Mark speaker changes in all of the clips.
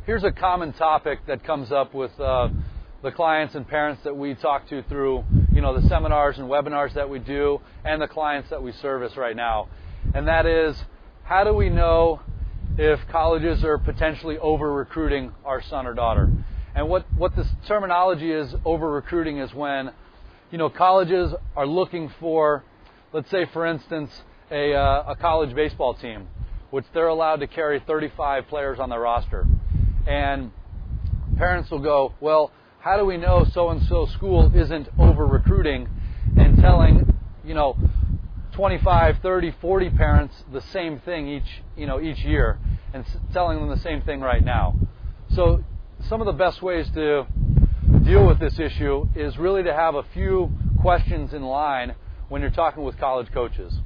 Speaker 1: here's a common topic that comes up with the clients and parents that we talk to through, the seminars and webinars that we do, and the clients that we service right now. And that is, how do we know if colleges are potentially over-recruiting our son or daughter? And what this terminology is, over-recruiting, is when, colleges are looking for, let's say, for instance, a college baseball team, which they're allowed to carry 35 players on their roster. And parents will go, well, how do we know so-and-so school isn't over-recruiting and telling, 25, 30, 40 parents the same thing each year, and telling them the same thing right now? So some of the best ways to deal with this issue is really to have a few questions in line when you're talking with college coaches.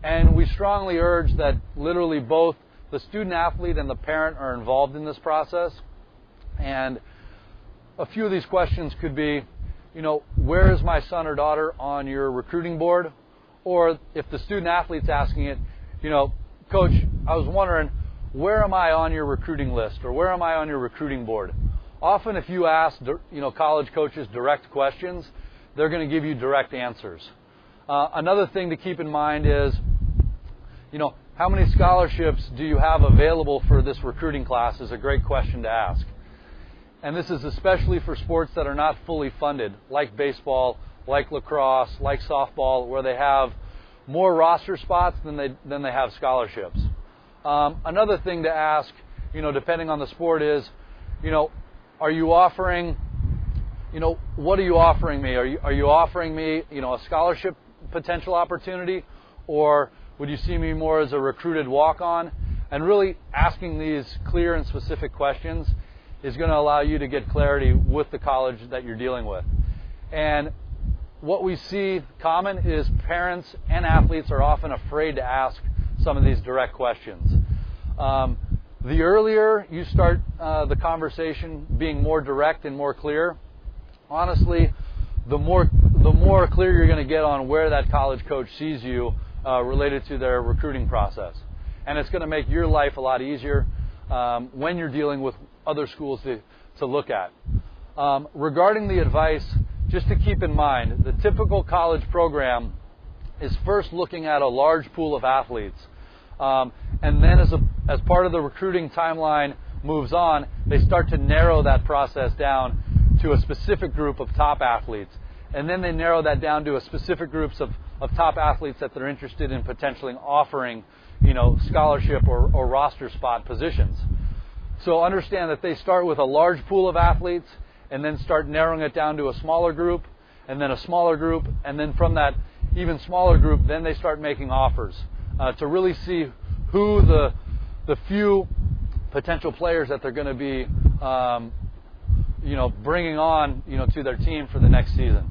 Speaker 1: And we strongly urge that literally both the student athlete and the parent are involved in this process. And a few of these questions could be, where is my son or daughter on your recruiting board? Or if the student athlete's asking it, Coach, I was wondering, where am I on your recruiting list, or where am I on your recruiting board? Often if you ask, college coaches direct questions, they're going to give you direct answers. Another thing to keep in mind is, how many scholarships do you have available for this recruiting class is a great question to ask. And this is especially for sports that are not fully funded, like baseball, like lacrosse, like softball, where they have more roster spots than they have scholarships. Another thing to ask, depending on the sport is, are you offering, what are you offering me? Are you offering me, a scholarship potential opportunity, or would you see me more as a recruited walk-on? And really asking these clear and specific questions is going to allow you to get clarity with the college that you're dealing with. And what we see common is parents and athletes are often afraid to ask some of these direct questions. The earlier you start the conversation being more direct and more clear, honestly, the more clear you're going to get on where that college coach sees you related to their recruiting process. And it's going to make your life a lot easier when you're dealing with other schools to look at. Regarding the advice, just to keep in mind, the typical college program is first looking at a large pool of athletes. And then as part of the recruiting timeline moves on, they start to narrow that process down to a specific group of top athletes. And then they narrow that down to a specific groups of top athletes that they're interested in potentially offering, scholarship or roster spot positions. So understand that they start with a large pool of athletes and then start narrowing it down to a smaller group, and then a smaller group, and then from that even smaller group, then they start making offers to really see who the few potential players that they're going to be bringing on to their team for the next season.